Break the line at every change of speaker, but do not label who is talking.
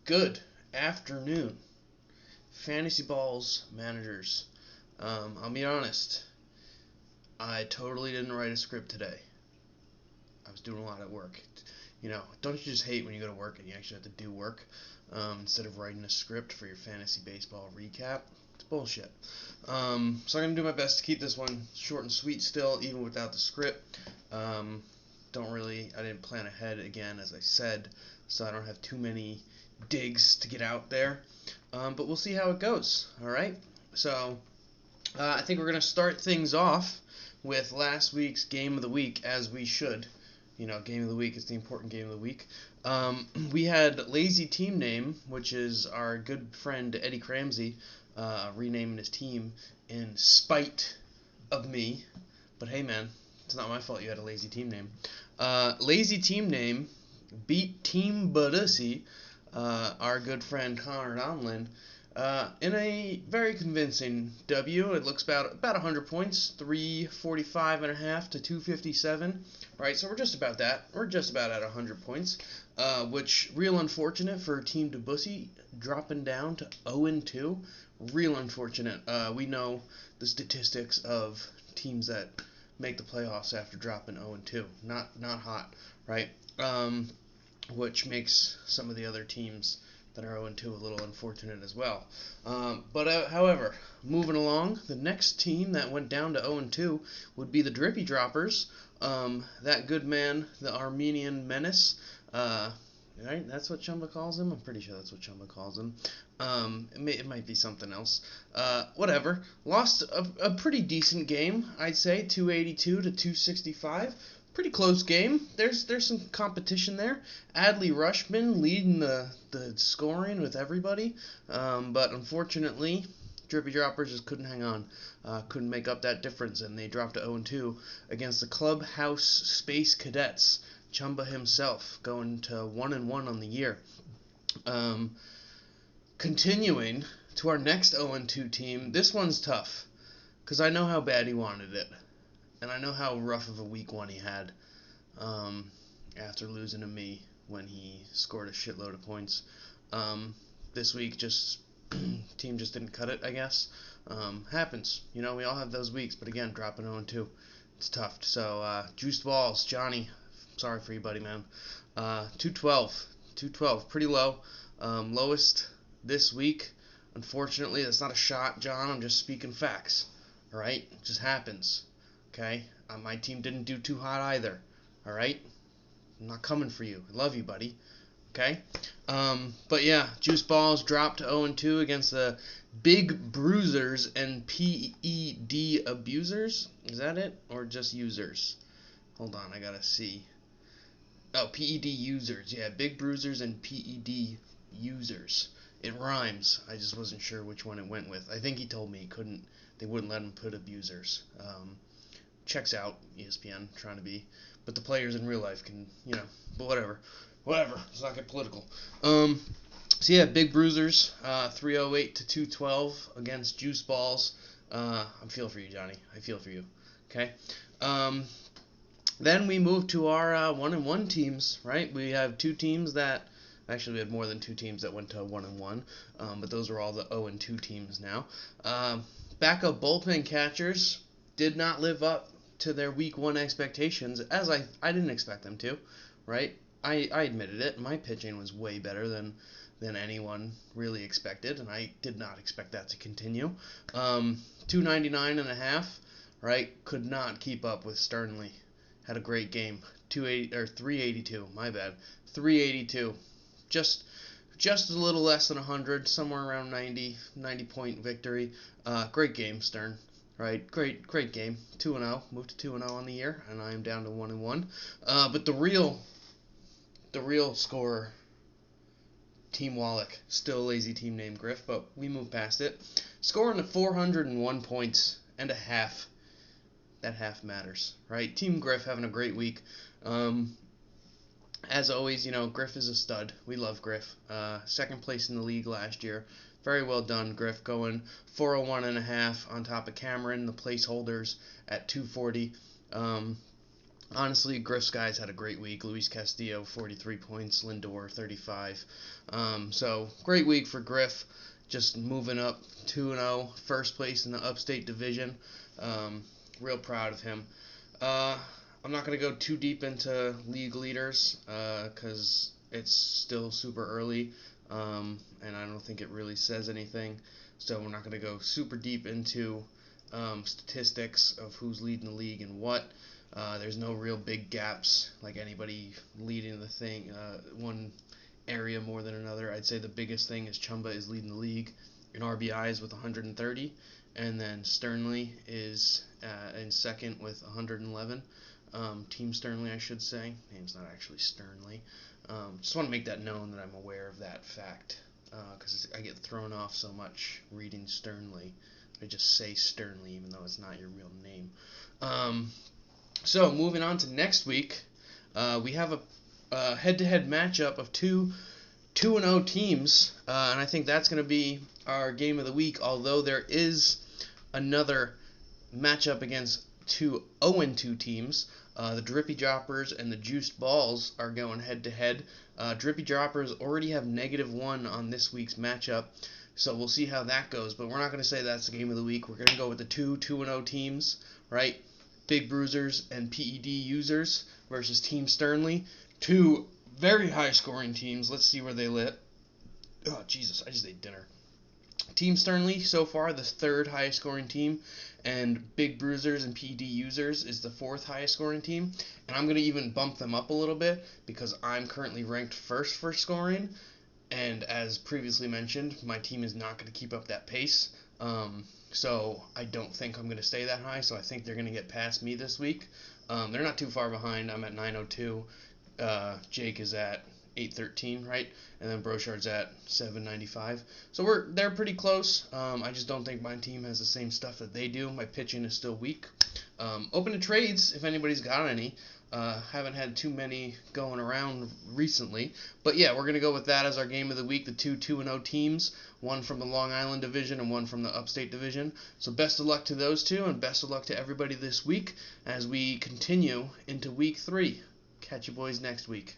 Good afternoon, Fantasy Balls managers. I'll be honest, I totally didn't write a script today. I was doing a lot of work. Don't you just hate when you go to work and you actually have to do work instead of writing a script for your fantasy baseball recap? It's bullshit. So I'm going to do my best to keep this one short and sweet still, even without the script. I didn't plan ahead again, as I said, so I don't have too many digs to get out there. But we'll see how it goes, alright? So, I think we're going to start things off with last week's Game of the Week, as we should. Game of the Week is the important game of the week. We had Lazy Team Name, which is our good friend Eddie Cramsey, renaming his team in spite of me. But hey, man, it's not my fault you had a lazy team name. Lazy Team Name beat Team Badussi, our good friend Connor Donlin, in a very convincing W. It looks about 100 points, 345.5 to 257, right? So we're just about that. We're just about at 100 points, which real unfortunate for Team Debussy dropping down to 0-2. Real unfortunate. We know the statistics of teams that make the playoffs after dropping 0-2. Not hot, right? Which makes some of the other teams that are 0-2 a little unfortunate as well. However, moving along, the next team that went down to 0-2 would be the Drippy Droppers. That good man, the Armenian Menace. Right? That's what Chumba calls him? I'm pretty sure that's what Chumba calls him. It might be something else. Whatever. Lost a pretty decent game, I'd say, 282 to 265. Pretty close game. There's some competition there. Adley Rushman leading the scoring with everybody. But unfortunately, Drippy Droppers just couldn't hang on. Couldn't make up that difference, and they dropped to 0-2 against the Clubhouse Space Cadets. Chumba himself going to 1-1 on the year. Continuing to our next 0-2 team. This one's tough because I know how bad he wanted it. And I know how rough of a week one he had after losing to me when he scored a shitload of points. This week, team just didn't cut it, I guess. Happens. We all have those weeks, but again, dropping 0-2, it's tough. So, Juiced Balls, Johnny, sorry for you, buddy, man. 212, pretty low. Lowest this week. Unfortunately, that's not a shot, John. I'm just speaking facts. All right, it just happens. Okay, my team didn't do too hot either. All right, I'm not coming for you. I love you, buddy. Okay, but yeah, Juice Balls dropped to 0-2 against the Big Bruisers and PED Abusers. Is that it, or just users? Hold on, I gotta see. Oh, PED Users. Yeah, Big Bruisers and PED Users. It rhymes. I just wasn't sure which one it went with. I think he told me they wouldn't let him put abusers. Checks out, ESPN, trying to be. But the players in real life can, but whatever. Let's not get political. So yeah, Big Bruisers, 308 to 212 against Juice Balls. I feel for you, Johnny. I feel for you. Okay. Then we move to our 1-1 teams, right? We have two teams that, actually we had more than two teams that went to 1-1, but those are all the 0-2 teams now. Backup bullpen catchers did not live up to their week one expectations, as I didn't expect them to, right? I admitted it. My pitching was way better than anyone really expected, and I did not expect that to continue. 299.5, right? Could not keep up with Sternly. Had a great game. 382. My bad. 382. Just a little less than 100, somewhere around 90 point victory. Great game, Stern. Right, great game. 2-0, moved to 2-0 on the year, and I am down to 1-1. But the real scorer, Team Wallach, still a lazy team named Griff, but we moved past it. Scoring to 401 points and a half. That half matters, right? Team Griff having a great week. As always, Griff is a stud. We love Griff. Second place in the league last year. Very well done, Griff, going 401.5 on top of Cameron, the placeholders at 240. Honestly, Griff's guys had a great week. Luis Castillo, 43 points. Lindor, 35. So, great week for Griff. Just moving up 2-0, first place in the Upstate Division. Real proud of him. I'm not going to go too deep into league leaders because it's still super early, and I don't think it really says anything. So, we're not going to go super deep into statistics of who's leading the league and what. There's no real big gaps, like anybody leading the thing, one area more than another. I'd say the biggest thing is Chumba is leading the league in RBIs with 130, and then Sternly is in second with 111. Team Sternly, I should say. Name's not actually Sternly. Just want to make that known that I'm aware of that fact, because I get thrown off so much reading Sternly. I just say Sternly even though it's not your real name. So moving on to next week, we have a head-to-head matchup of two 2-0 teams, and I think that's going to be our game of the week. Although there is another matchup against two 0-2 teams. The Drippy Droppers and the Juiced Balls are going head-to-head. Drippy Droppers already have -1 on this week's matchup, so we'll see how that goes. But we're not going to say that's the game of the week. We're going to go with the two 2-0 teams, right? Big Bruisers and PED Users versus Team Sternly. Two very high-scoring teams. Let's see where they lit. Oh, Jesus, I just ate dinner. Team Sternly, so far, the third highest-scoring team, and Big Bruisers and PED Users is the fourth highest-scoring team. And I'm going to even bump them up a little bit because I'm currently ranked first for scoring. And as previously mentioned, my team is not going to keep up that pace. So I don't think I'm going to stay that high, so I think they're going to get past me this week. They're not too far behind. I'm at 902. Jake is at 813, right? And then Brochard's at 795. So they're pretty close. I just don't think my team has the same stuff that they do. My pitching is still weak. Open to trades if anybody's got any. Haven't had too many going around recently. But yeah, we're going to go with that as our game of the week. The two 2-0 teams, one from the Long Island division and one from the Upstate division. So best of luck to those two, and best of luck to everybody this week as we continue into week 3. Catch you boys next week.